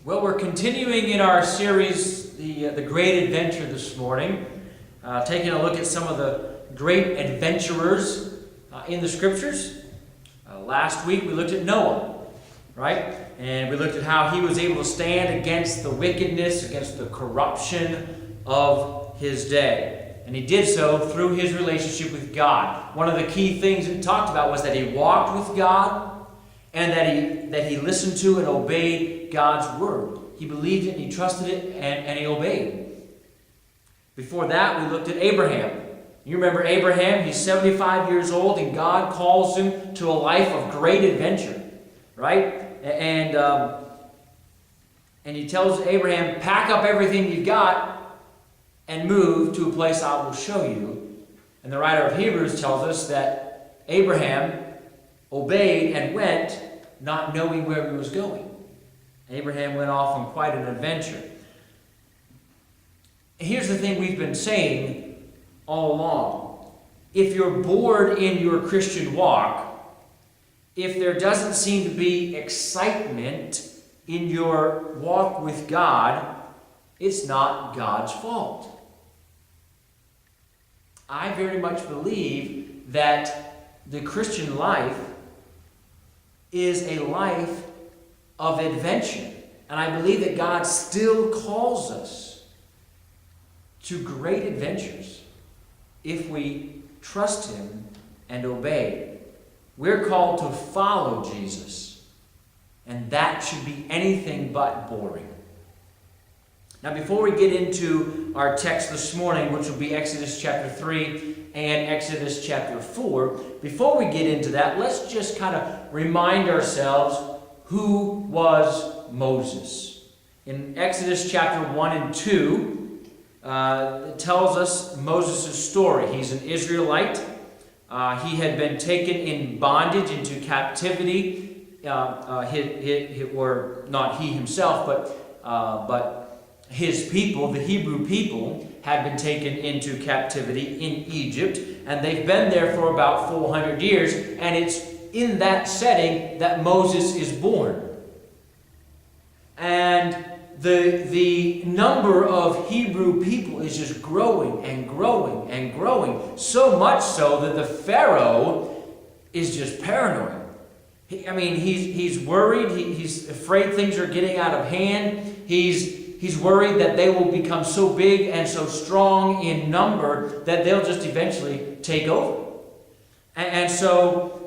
Well, we're continuing in our series, the Great Adventure this morning, taking a look at some of the great adventurers in the Scriptures. Last week we looked at Noah, right? And we looked at how he was able to stand against the wickedness, against the corruption of his day. And he did so through his relationship with God. One of the key things we talked about was that he walked with God, and that he listened to and obeyed God's word. He believed it, and he trusted it, and he obeyed. Before that, we looked at Abraham. You remember Abraham? He's 75 years old, and God calls him to a life of great adventure, right? And he tells Abraham, pack up everything you've got and move to a place I will show you. And the writer of Hebrews tells us that Abraham obeyed and went, not knowing where he was going. Abraham went off on quite an adventure. Here's the thing we've been saying all along. If you're bored in your Christian walk, if there doesn't seem to be excitement in your walk with God, it's not God's fault. I very much believe that the Christian life is a life of adventure. And I believe that God still calls us to great adventures if we trust Him and obey. We're called to follow Jesus. And that should be anything but boring. Now, before we get into our text this morning, which will be Exodus chapter 3 and Exodus chapter 4, before we get into that, let's just kind of remind ourselves who was Moses. In Exodus chapter 1 and 2, it tells us Moses' story. He's an Israelite. He had been taken in bondage into captivity. Or not he himself, but his people, the Hebrew people, had been taken into captivity in Egypt, and they've been there for about 400 years, and it's in that setting that Moses is born. And the number of Hebrew people is just growing and growing and growing, so much so that the Pharaoh is just paranoid. He's worried. He's afraid things are getting out of hand. He's worried that they will become so big and so strong in number that they'll just eventually take over. And so,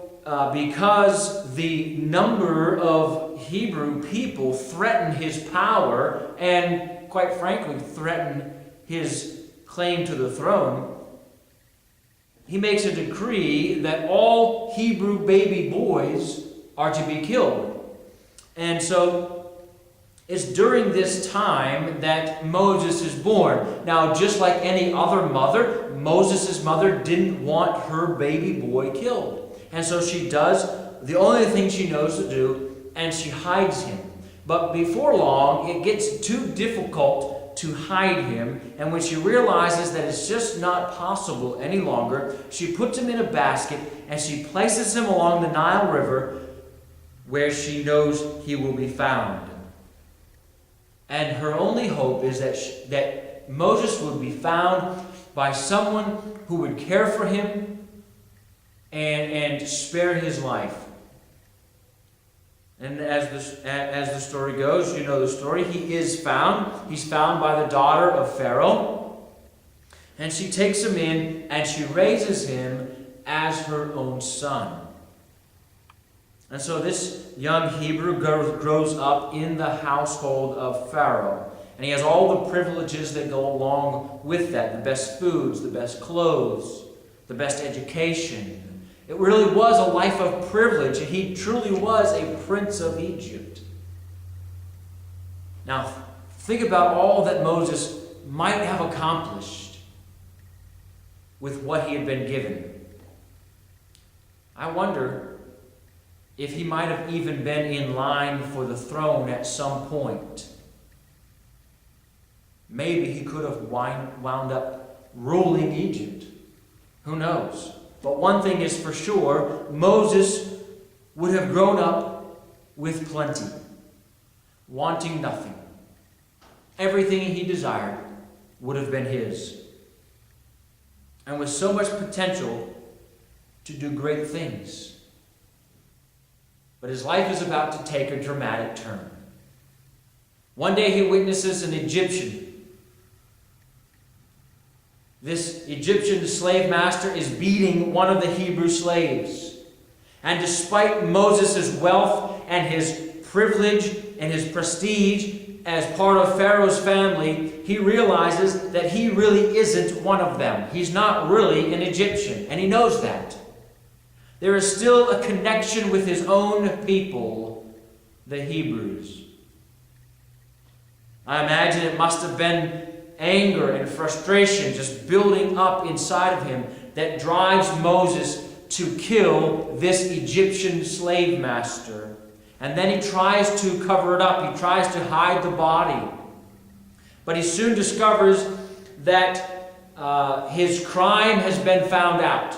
because the number of Hebrew people threaten his power and, quite frankly, threaten his claim to the throne, he makes a decree that all Hebrew baby boys are to be killed. And so it's during this time that Moses is born. Now, just like any other mother, Moses' mother didn't want her baby boy killed. And so she does the only thing she knows to do, and she hides him. But before long, it gets too difficult to hide him. And when she realizes that it's just not possible any longer, she puts him in a basket and she places him along the Nile River where she knows he will be found. And her only hope is that Moses would be found by someone who would care for him and spare his life. And as the story goes, you know the story, he is found. He's found by the daughter of Pharaoh. And she takes him in and she raises him as her own son. And so this young Hebrew grows up in the household of Pharaoh. And he has all the privileges that go along with that. The best foods, the best clothes, the best education. It really was a life of privilege. He truly was a prince of Egypt. Now, think about all that Moses might have accomplished with what he had been given. I wonder if he might have even been in line for the throne at some point. Maybe he could have wound up ruling Egypt. Who knows? But one thing is for sure, Moses would have grown up with plenty. wanting nothing. Everything he desired would have been his, and with so much potential to do great things. But his life is about to take a dramatic turn. One day he witnesses an Egyptian. This Egyptian slave master is beating one of the Hebrew slaves. And despite Moses' wealth and his privilege and his prestige as part of Pharaoh's family, he realizes that he really isn't one of them. He's not really an Egyptian, and he knows that. There is still a connection with his own people, the Hebrews. I imagine it must have been anger and frustration just building up inside of him that drives Moses to kill this Egyptian slave master. And then he tries to cover it up. He tries to hide the body. But he soon discovers that his crime has been found out.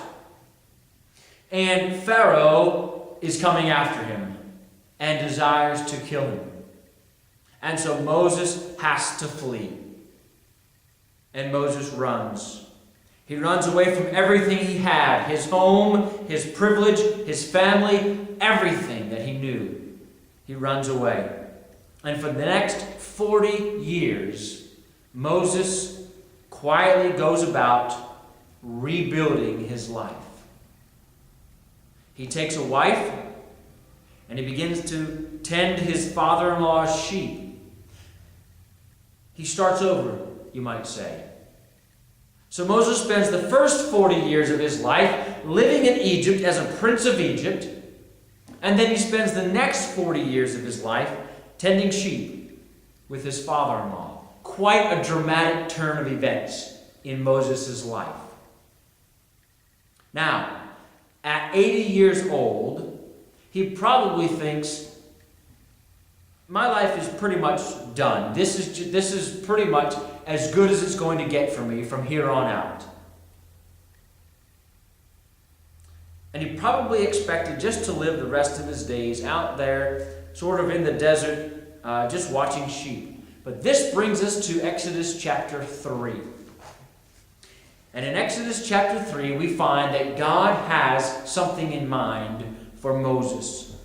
And Pharaoh is coming after him and desires to kill him. And so Moses has to flee. And Moses runs. He runs away from everything he had, his home, his privilege, his family, everything that he knew. He runs away. And for the next 40 years, Moses quietly goes about rebuilding his life. He takes a wife and he begins to tend his father-in-law's sheep. He starts over, you might say. So Moses spends the first 40 years of his life living in Egypt as a prince of Egypt, and then he spends the next 40 years of his life tending sheep with his father-in-law. Quite a dramatic turn of events in Moses' life. Now, at 80 years old, he probably thinks, my life is pretty much done. This is pretty much as good as it's going to get for me from here on out. And he probably expected just to live the rest of his days out there, sort of in the desert, just watching sheep. But this brings us to Exodus chapter 3. And in Exodus chapter 3, we find that God has something in mind for Moses.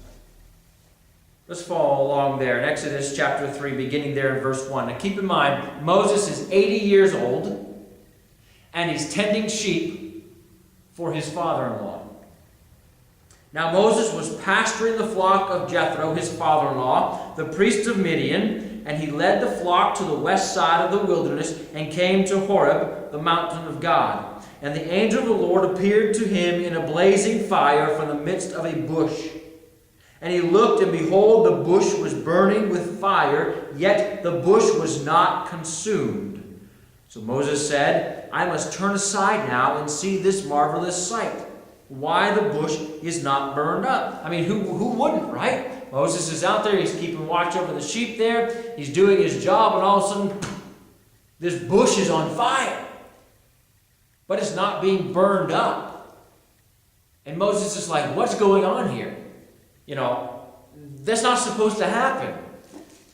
Let's follow along there in Exodus chapter 3, beginning there in verse 1. Now keep in mind, Moses is 80 years old, and he's tending sheep for his father-in-law. Now Moses was pasturing the flock of Jethro, his father-in-law, the priest of Midian, and he led the flock to the west side of the wilderness and came to Horeb, the mountain of God. And the angel of the Lord appeared to him in a blazing fire from the midst of a bush. And he looked, and behold, the bush was burning with fire, yet the bush was not consumed. So Moses said, I must turn aside now and see this marvelous sight, why the bush is not burned up. I mean, who wouldn't, right? Moses is out there, he's keeping watch over the sheep there, he's doing his job, and all of a sudden, this bush is on fire. But it's not being burned up. And Moses is like, what's going on here? You know, that's not supposed to happen,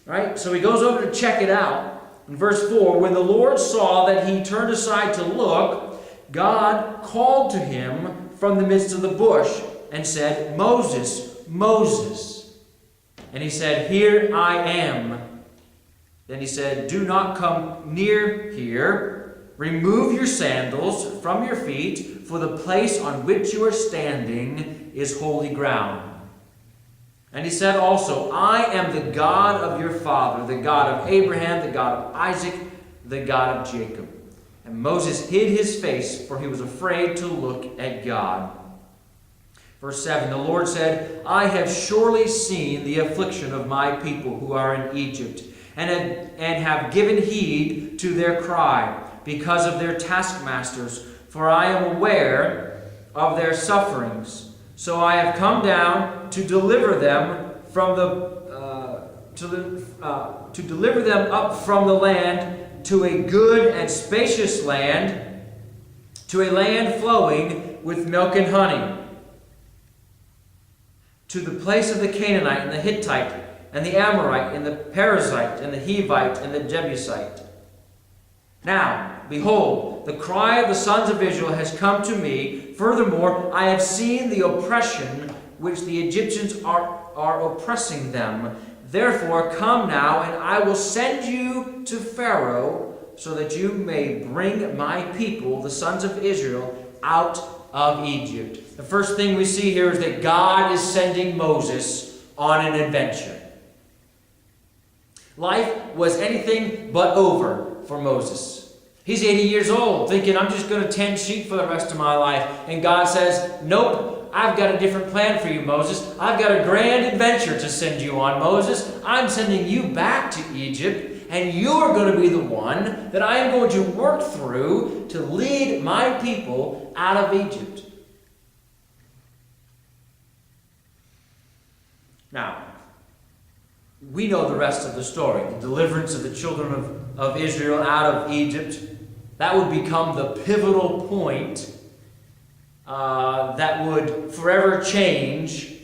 right? So he goes over to check it out. In verse 4, when the Lord saw that he turned aside to look, God called to him from the midst of the bush and said, Moses, Moses. And he said, here I am. Then he said, do not come near here. Remove your sandals from your feet, for the place on which you are standing is holy ground. And he said also, I am the God of your father, the God of Abraham, the God of Isaac, the God of Jacob. And Moses hid his face, for he was afraid to look at God. Verse 7, the Lord said, I have surely seen the affliction of my people who are in Egypt, and have given heed to their cry because of their taskmasters, for I am aware of their sufferings. So I have come down to deliver them from to deliver them up from the land to a good and spacious land, to a land flowing with milk and honey, to the place of the Canaanite and the Hittite and the Amorite, and the Perizzite, and the Hivite, and the Jebusite. Now, behold, the cry of the sons of Israel has come to me. Furthermore, I have seen the oppression which the Egyptians are oppressing them. Therefore, come now, and I will send you to Pharaoh, so that you may bring my people, the sons of Israel, out of Egypt. The first thing we see here is that God is sending Moses on an adventure. Life was anything but over for Moses. He's 80 years old, thinking, I'm just going to tend sheep for the rest of my life. And God says, nope, I've got a different plan for you, Moses. I've got a grand adventure to send you on, Moses. I'm sending you back to Egypt, and you're going to be the one that I am going to work through to lead my people out of Egypt. Now, we know the rest of the story. The deliverance of the children of Israel out of Egypt. That would become the pivotal point that would forever change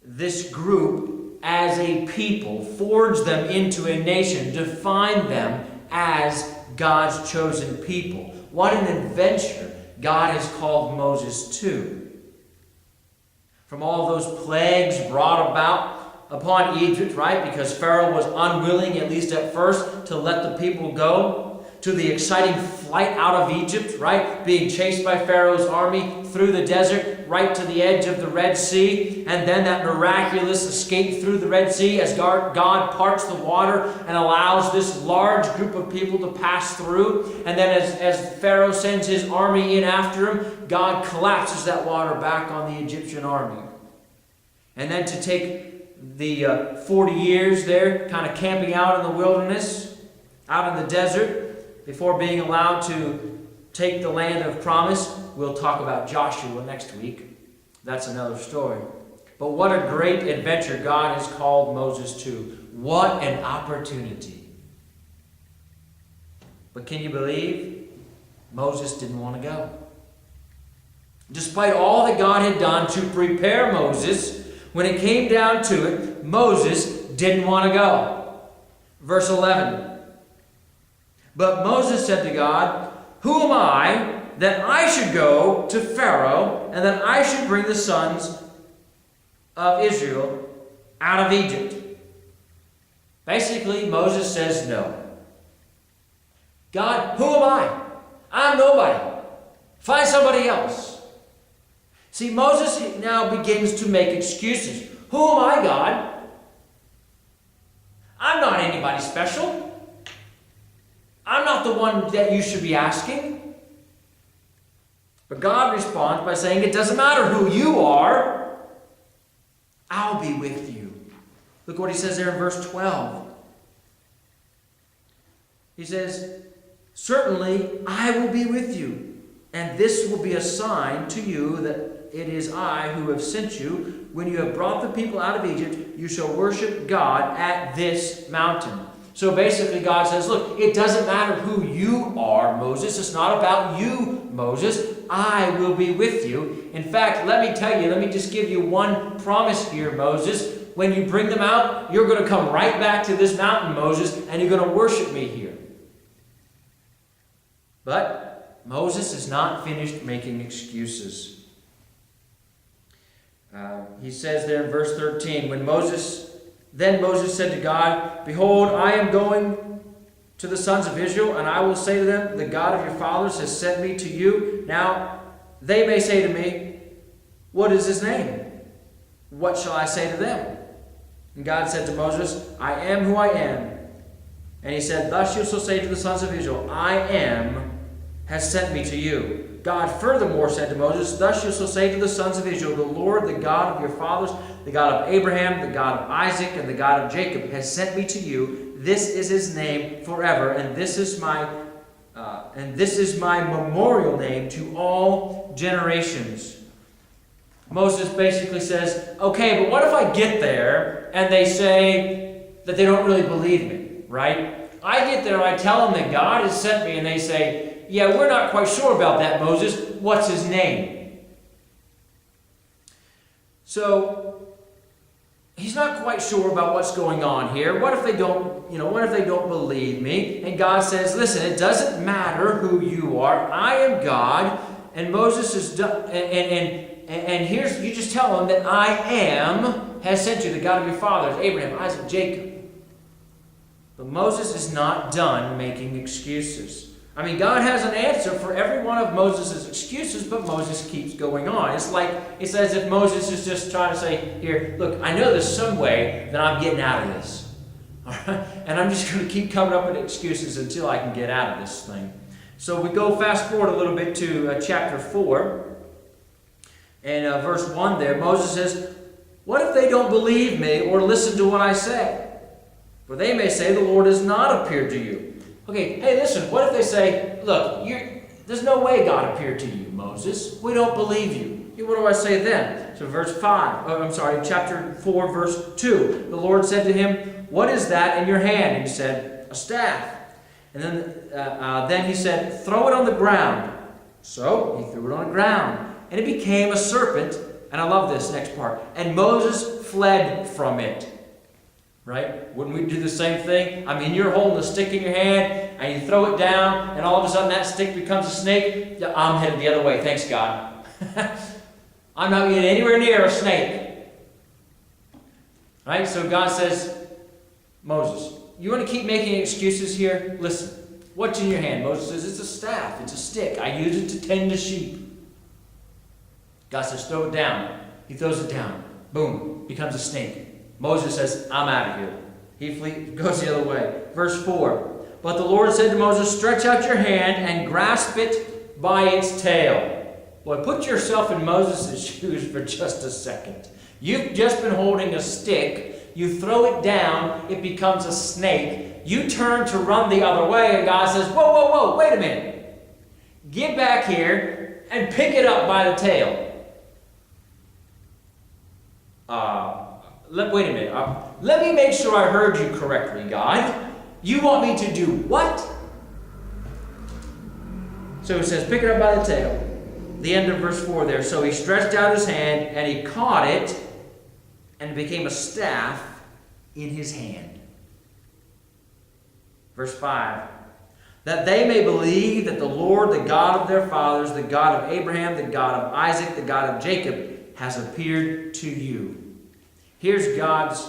this group as a people, forge them into a nation, define them as God's chosen people. What an adventure God has called Moses to. From all those plagues brought about upon Egypt, right? Because Pharaoh was unwilling, at least at first, to let the people go. To the exciting flight out of Egypt, right? Being chased by Pharaoh's army through the desert, right to the edge of the Red Sea. And then that miraculous escape through the Red Sea as God parts the water and allows this large group of people to pass through. And then as Pharaoh sends his army in after him, God collapses that water back on the Egyptian army. And then to take the 40 years there, kind of camping out in the wilderness, out in the desert, before being allowed to take the land of promise. We'll talk about Joshua next week. That's another story. But what a great adventure God has called Moses to. What an opportunity. But can you believe Moses didn't want to go? Despite all that God had done to prepare Moses, when it came down to it, Moses didn't want to go. Verse 11. But Moses said to God, who am I that I should go to Pharaoh and that I should bring the sons of Israel out of Egypt? Basically, Moses says no. God, who am I? I'm nobody. Find somebody else. See, Moses now begins to make excuses. Who am I, God? I'm not anybody special. I'm not the one that you should be asking. But God responds by saying, it doesn't matter who you are. I'll be with you. Look what he says there in verse 12. He says, certainly I will be with you, and this will be a sign to you that it is I who have sent you. When you have brought the people out of Egypt, you shall worship God at this mountain. So basically God says, look, it doesn't matter who you are, Moses. It's not about you, Moses. I will be with you. In fact, let me just give you one promise here, Moses. When you bring them out, you're going to come right back to this mountain, Moses, and you're going to worship me here. But Moses is not finished making excuses. He says there in verse 13, Then Moses said to God, behold, I am going to the sons of Israel, and I will say to them, the God of your fathers has sent me to you. Now they may say to me, what is his name? What shall I say to them? And God said to Moses, I am who I am. And he said, thus you shall say to the sons of Israel, I am has sent me to you. God furthermore said to Moses, thus you shall say to the sons of Israel, the Lord, the God of your fathers, the God of Abraham, the God of Isaac, and the God of Jacob has sent me to you. This is his name forever, and this is my memorial name to all generations. Moses basically says, okay, but what if I get there and they say that they don't really believe me, right? I get there and I tell them that God has sent me, and they say, yeah, we're not quite sure about that, Moses. What's his name? So, he's not quite sure about what's going on here. What if they don't, what if they don't believe me? And God says, listen, it doesn't matter who you are. I am God. And Moses is done. And here's, you just tell them that I am has sent you, the God of your fathers, Abraham, Isaac, Jacob. But Moses is not done making excuses. I mean, God has an answer for every one of Moses' excuses, but Moses keeps going on. It's as if Moses is just trying to say, here, look, I know there's some way that I'm getting out of this. All right? And I'm just going to keep coming up with excuses until I can get out of this thing. So we go fast forward a little bit to chapter 4. And verse 1 there, Moses says, what if they don't believe me or listen to what I say? For they may say, the Lord has not appeared to you. Okay, hey, listen, what if they say, look, there's no way God appeared to you, Moses. We don't believe you. What do I say then? So chapter 4, verse 2. The Lord said to him, what is that in your hand? And he said, a staff. And then he said, throw it on the ground. So he threw it on the ground. And it became a serpent. And I love this next part. And Moses fled from it. Right? Wouldn't we do the same thing? I mean, you're holding a stick in your hand, and you throw it down, and all of a sudden that stick becomes a snake. I'm headed the other way. Thanks, God. I'm not getting anywhere near a snake. Right? So God says, Moses, you want to keep making excuses here? Listen. What's in your hand? Moses says, it's a staff. It's a stick. I use it to tend the sheep. God says, throw it down. He throws it down. Boom. Becomes a snake. Moses says, I'm out of here. He goes the other way. Verse 4. But the Lord said to Moses, stretch out your hand and grasp it by its tail. Boy, put yourself in Moses' shoes for just a second. You've just been holding a stick. You throw it down. It becomes a snake. You turn to run the other way, and God says, whoa, whoa, whoa, wait a minute. Get back here and pick it up by the tail. Wait a minute. Let me make sure I heard you correctly, God. You want me to do what? So it says, pick it up by the tail. The end of verse 4 there. So he stretched out his hand, and he caught it, and it became a staff in his hand. Verse 5. That they may believe that the Lord, the God of their fathers, the God of Abraham, the God of Isaac, the God of Jacob, has appeared to you. Here's God's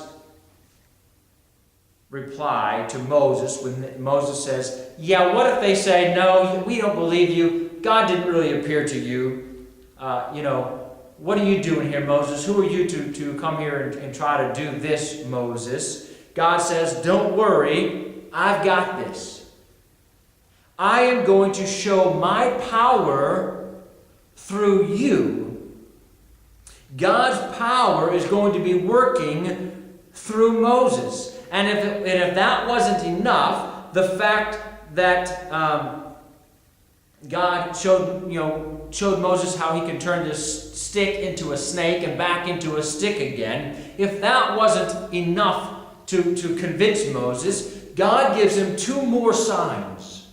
reply to Moses when Moses says, yeah, what if they say, no, we don't believe you. God didn't really appear to you. What are you doing here, Moses? Who are you to come here and try to do this, Moses? God says, don't worry, I've got this. I am going to show my power through you. God's power is going to be working through Moses. And if that wasn't enough, the fact that God showed Moses how he could turn this stick into a snake and back into a stick again, if that wasn't enough to convince Moses, God gives him 2 more signs.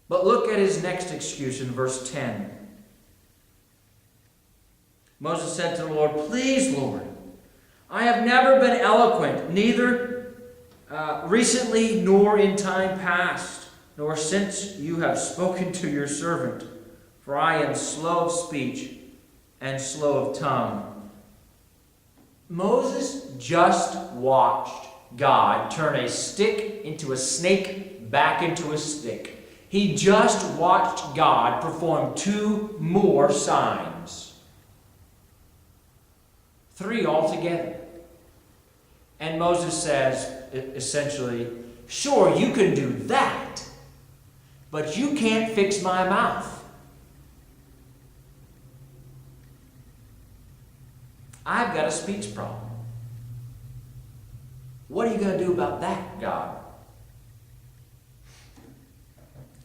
But look at his next excuse in verse 10. Moses said to the Lord, please, Lord, I have never been eloquent, neither recently nor in time past, nor since you have spoken to your servant. For I am slow of speech and slow of tongue. Moses just watched God turn a stick into a snake, back into a stick. He just watched God perform 2 more signs. 3 altogether. And Moses says, essentially, sure, you can do that, but you can't fix my mouth. I've got a speech problem. What are you going to do about that, God?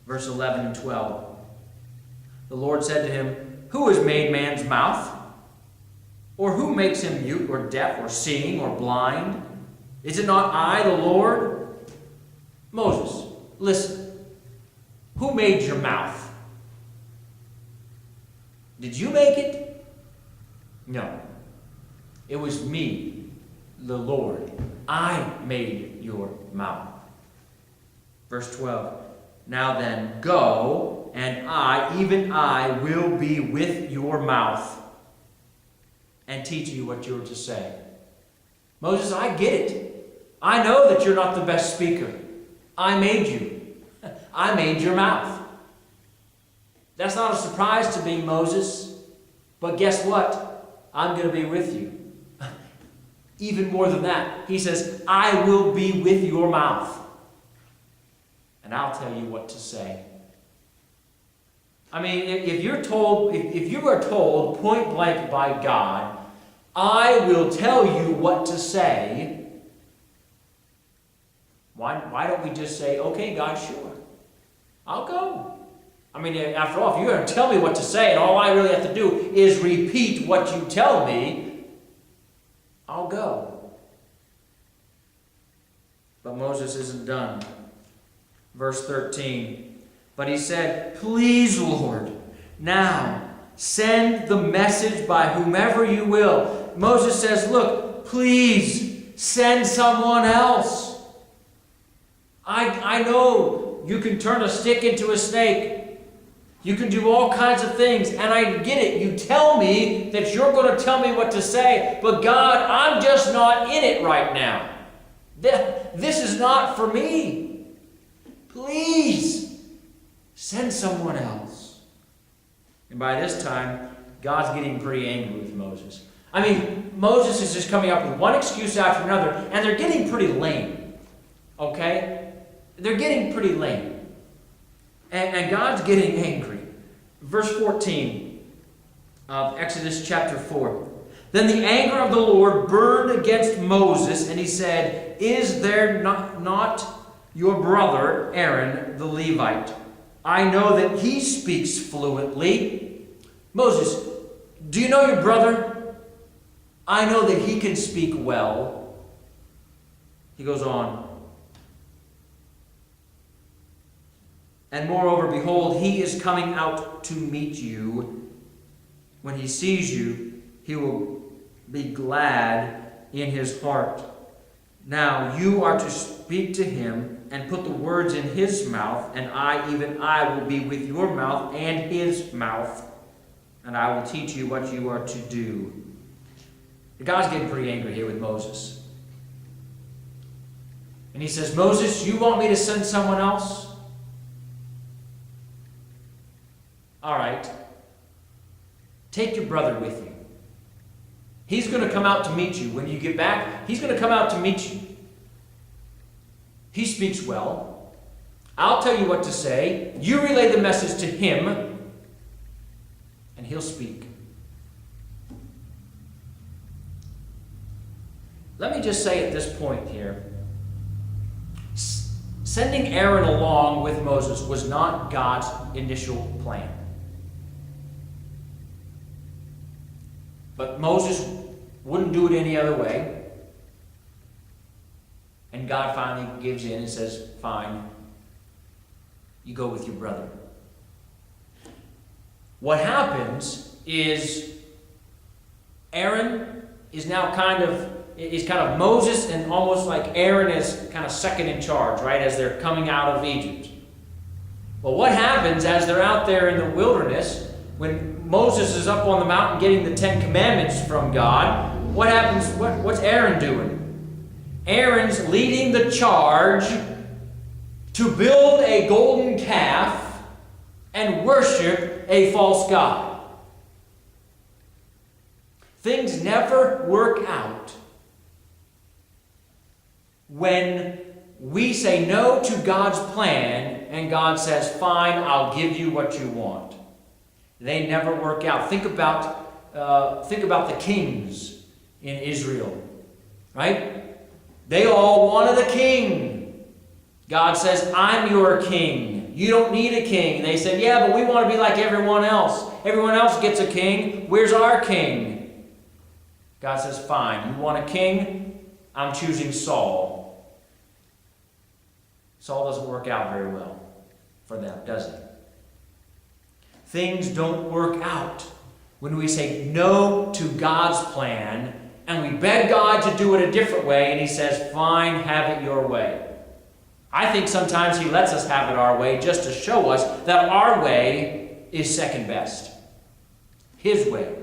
Verse 11 and 12. The Lord said to him, who has made man's mouth? Or who makes him mute or deaf or seeing or blind? Is it not I, the Lord? Moses, listen. Who made your mouth? Did you make it? No. It was me, the Lord. I made your mouth. Verse 12. Now then, go, and I, even I, will be with your mouth and teach you what you are to say. Moses, I get it. I know that you're not the best speaker. I made you. I made your mouth. That's not a surprise to me, Moses. But guess what? I'm going to be with you. Even more than that, he says, I will be with your mouth. And I'll tell you what to say. I mean, if you are told point blank by God, I will tell you what to say, why don't we just say, okay, God, sure, I'll go. I mean, after all, if you're going to tell me what to say and all I really have to do is repeat what you tell me, I'll go. But Moses isn't done. Verse 13. But he said, please, Lord, now send the message by whomever you will. Moses says, look, please send someone else. I know you can turn a stick into a snake. You can do all kinds of things, and I get it. You tell me that you're going to tell me what to say, but God, I'm just not in it right now. This is not for me. Please, send someone else. And by this time, God's getting pretty angry with Moses. I mean, Moses is just coming up with one excuse after another, and they're getting pretty lame. Okay? They're getting pretty lame. And God's getting angry. Verse 14 of Exodus chapter 4. Then the anger of the Lord burned against Moses, and he said, is there not your brother Aaron the Levite? I know that he speaks fluently. Moses, do you know your brother? I know that he can speak well. He goes on. And moreover, behold, he is coming out to meet you. When he sees you, he will be glad in his heart. Now you are to speak to him and put the words in his mouth, and I, even I, will be with your mouth and his mouth, and I will teach you what you are to do. God's getting pretty angry here with Moses. And he says, Moses, you want me to send someone else? All right. Take your brother with you. He's going to come out to meet you. When you get back, he's going to come out to meet you. He speaks well. I'll tell you what to say. You relay the message to him, and he'll speak. Let me just say at this point here, sending Aaron along with Moses was not God's initial plan. But Moses wouldn't do it any other way. And God finally gives in and says, fine, you go with your brother. What happens is Aaron is now kind of Moses, and almost like Aaron is kind of second in charge, right, as they're coming out of Egypt. Well, what happens as they're out there in the wilderness, when Moses is up on the mountain getting the 10 Commandments from God, what happens? What's Aaron doing? Aaron's leading the charge to build a golden calf and worship a false god. Things never work out when we say no to God's plan and God says, fine, I'll give you what you want. They never work out. Think about the kings in Israel, right? They all wanted a king. God says, I'm your king. You don't need a king. They said, yeah, but we want to be like everyone else. Everyone else gets a king. Where's our king? God says, fine. You want a king? I'm choosing Saul. Saul doesn't work out very well for them, does it? Things don't work out when we say no to God's plan and we beg God to do it a different way and He says, fine, have it your way. I think sometimes He lets us have it our way just to show us that our way is second best. His way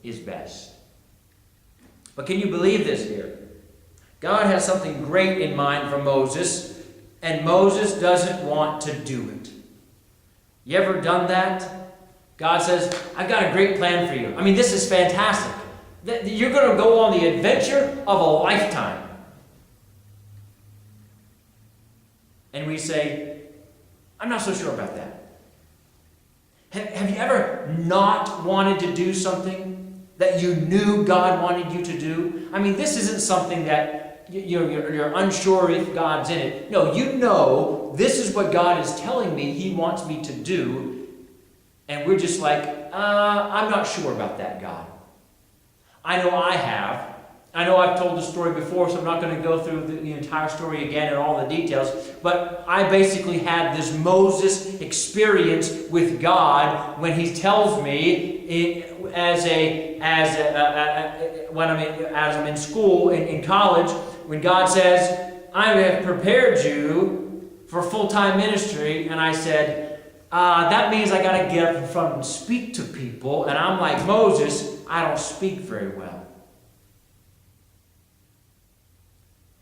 is best. But can you believe this here? God has something great in mind for Moses, and Moses doesn't want to do it. You ever done that? God says, I've got a great plan for you. I mean, this is fantastic. You're going to go on the adventure of a lifetime. And we say, I'm not so sure about that. Have you ever not wanted to do something that you knew God wanted you to do? I mean, this isn't something that you're unsure if God's in it. No, you know this is what God is telling me He wants me to do. And we're just like, I'm not sure about that, God. I know I have. I know I've told the story before, so I'm not going to go through the entire story again and all the details. But I basically had this Moses experience with God when He tells me, as I'm in school, in college, when God says, I have prepared you for full-time ministry, and I said, that means I got to get up in front and speak to people, and I'm like Moses, I don't speak very well.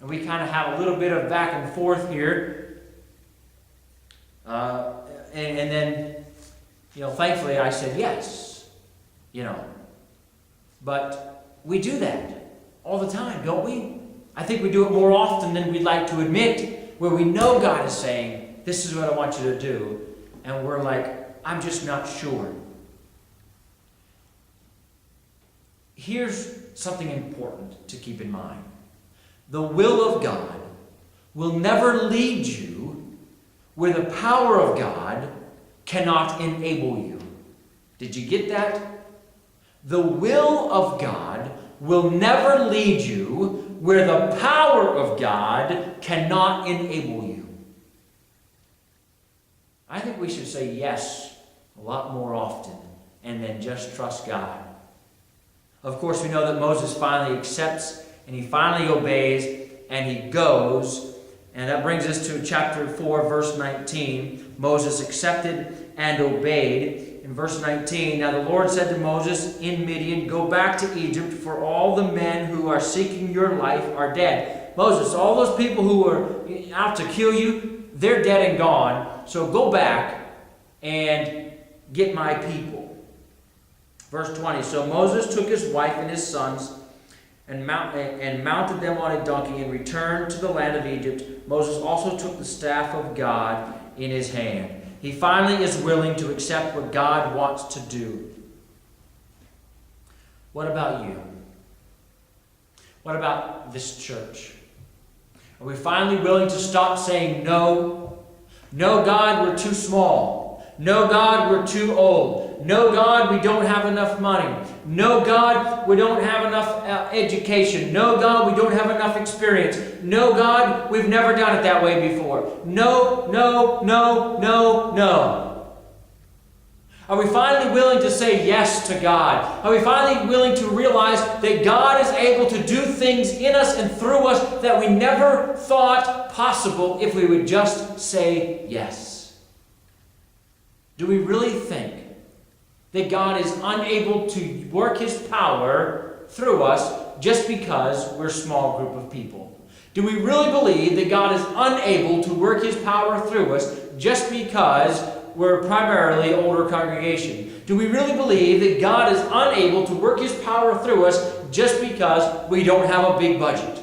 And we kind of have a little bit of back and forth here. And then, thankfully I said yes. But we do that all the time, don't we? I think we do it more often than we'd like to admit, where we know God is saying, this is what I want you to do. And we're like, I'm just not sure. Here's something important to keep in mind. The will of God will never lead you where the power of God cannot enable you. Did you get that? The will of God will never lead you where the power of God cannot enable you. I think we should say yes a lot more often and then just trust God. Of course, we know that Moses finally accepts and he finally obeys, and he goes. And that brings us to chapter 4, verse 19. Moses accepted and obeyed. In verse 19, now the Lord said to Moses in Midian, go back to Egypt, for all the men who are seeking your life are dead. Moses, all those people who are out to kill you, they're dead and gone. So go back and get my people. Verse 20, so Moses took his wife and his sons and mounted them on a donkey and returned to the land of Egypt. Moses also took the staff of God in his hand. He finally is willing to accept what God wants to do. What about you? What about this church? Are we finally willing to stop saying no? No, God, we're too small. No, God, we're too old. No, God, we don't have enough money. No, God, we don't have enough education. No, God, we don't have enough experience. No, God, we've never done it that way before. No, no, no, no, no. Are we finally willing to say yes to God? Are we finally willing to realize that God is able to do things in us and through us that we never thought possible if we would just say yes? Do we really think that God is unable to work His power through us just because we're a small group of people? Do we really believe that God is unable to work His power through us just because we're primarily older congregation? Do we really believe that God is unable to work His power through us just because we don't have a big budget?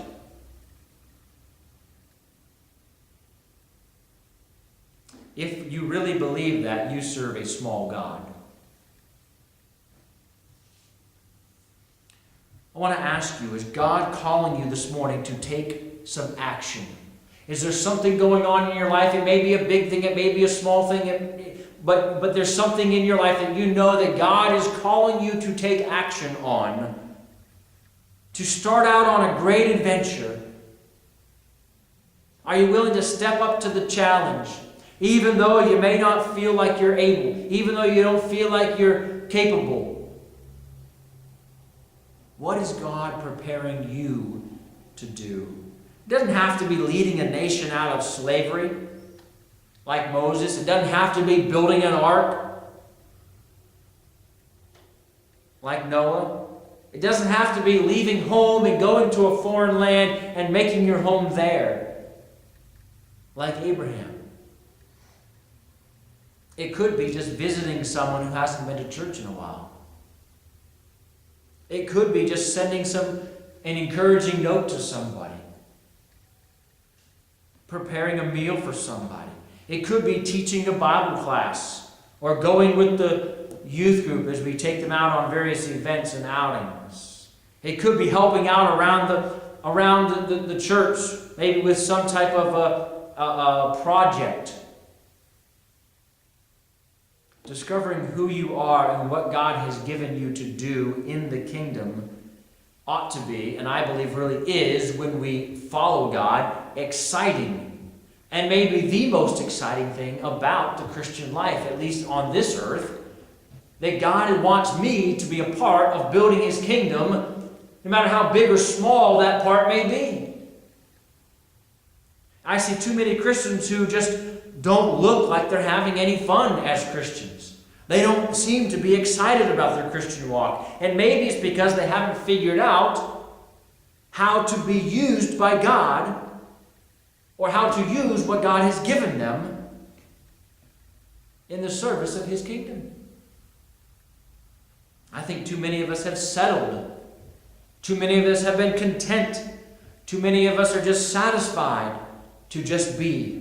If you really believe that, you serve a small God. I want to ask you, is God calling you this morning to take some action? Is there something going on in your life? It may be a big thing, it may be a small thing, but there's something in your life that you know that God is calling you to take action on, to start out on a great adventure. Are you willing to step up to the challenge, even though you may not feel like you're able, even though you don't feel like you're capable? What is God preparing you to do? It doesn't have to be leading a nation out of slavery like Moses. It doesn't have to be building an ark like Noah. It doesn't have to be leaving home and going to a foreign land and making your home there like Abraham. It could be just visiting someone who hasn't been to church in a while. It could be just sending an encouraging note to somebody. Preparing a meal for somebody. It could be teaching a Bible class or going with the youth group as we take them out on various events and outings. It could be helping out around the church, maybe with some type of a project. Discovering who you are and what God has given you to do in the kingdom ought to be, and I believe really is, when we follow God, exciting. And maybe the most exciting thing about the Christian life, at least on this earth, that God wants me to be a part of building His kingdom, no matter how big or small that part may be. I see too many Christians who just don't look like they're having any fun as Christians. They don't seem to be excited about their Christian walk. And maybe it's because they haven't figured out how to be used by God, or how to use what God has given them in the service of His kingdom. I think too many of us have settled. Too many of us have been content. Too many of us are just satisfied to just be,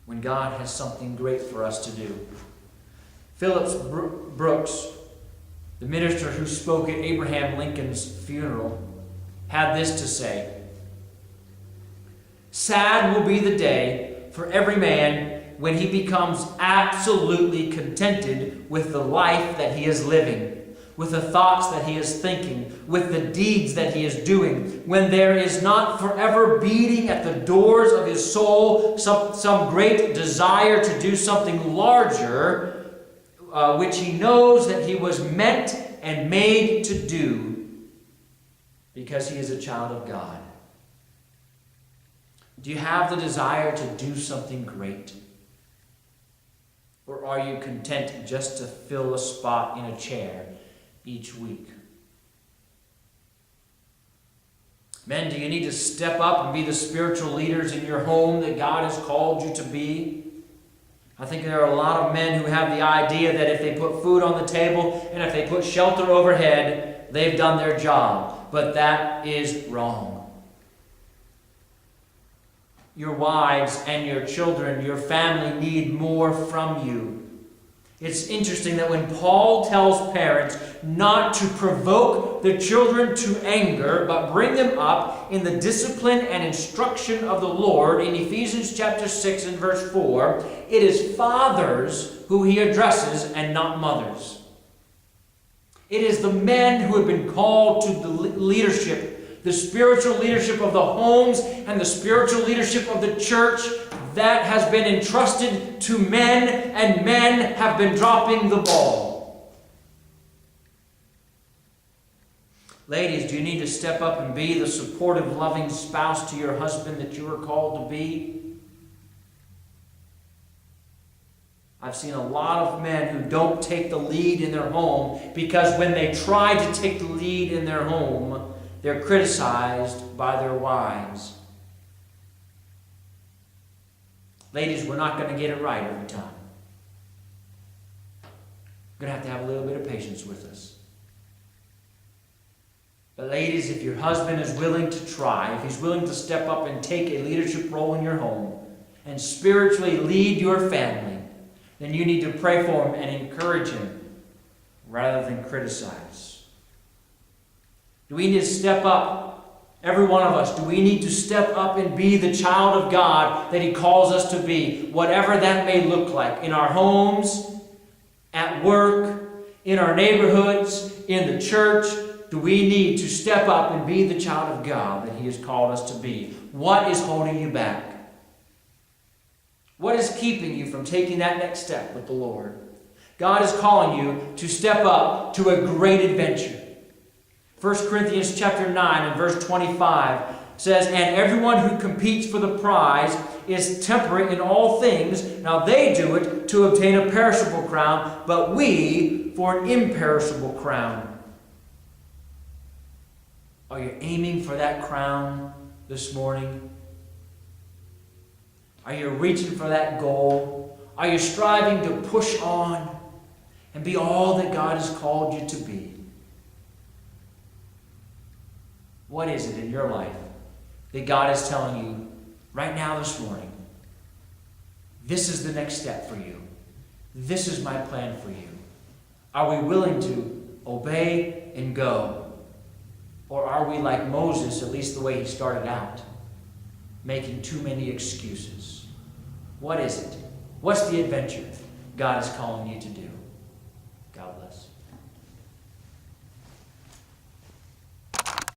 when God has something great for us to do. Phillips Brooks, the minister who spoke at Abraham Lincoln's funeral, had this to say: "Sad will be the day for every man when he becomes absolutely contented with the life that he is living, with the thoughts that he is thinking, with the deeds that he is doing, when there is not forever beating at the doors of his soul some great desire to do something larger, which he knows that he was meant and made to do because he is a child of God." Do you have the desire to do something great? Or are you content just to fill a spot in a chair each week? Men, do you need to step up and be the spiritual leaders in your home that God has called you to be? I think there are a lot of men who have the idea that if they put food on the table and if they put shelter overhead, they've done their job. But that is wrong. Your wives and your children, your family need more from you. It's interesting that when Paul tells parents not to provoke their children to anger, but bring them up in the discipline and instruction of the Lord, in Ephesians chapter 6 and verse 4, it is fathers who he addresses and not mothers. It is the men who have been called to the leadership, the spiritual leadership of the homes and the spiritual leadership of the church, that has been entrusted to men, and men have been dropping the ball. Ladies, do you need to step up and be the supportive, loving spouse to your husband that you are called to be? I've seen a lot of men who don't take the lead in their home because when they try to take the lead in their home, they're criticized by their wives. Ladies, we're not going to get it right every time. We're going to have a little bit of patience with us. But ladies, if your husband is willing to try, if he's willing to step up and take a leadership role in your home and spiritually lead your family, then you need to pray for him and encourage him rather than criticize. Do we need to step up? Every one of us, do we need to step up and be the child of God that he calls us to be, whatever that may look like, in our homes, at work, in our neighborhoods, in the church? Do we need to step up and be the child of God that he has called us to be? What is holding you back? What is keeping you from taking that next step with the Lord? God is calling you to step up to a great adventure. 1 Corinthians chapter 9 and verse 25 says, "And everyone who competes for the prize is temperate in all things. Now they do it to obtain a perishable crown, but we for an imperishable crown." Are you aiming for that crown this morning? Are you reaching for that goal? Are you striving to push on and be all that God has called you to be? What is it in your life that God is telling you right now this morning? This is the next step for you. This is my plan for you. Are we willing to obey and go? Or are we like Moses, at least the way he started out, making too many excuses? What is it? What's the adventure God is calling you to do?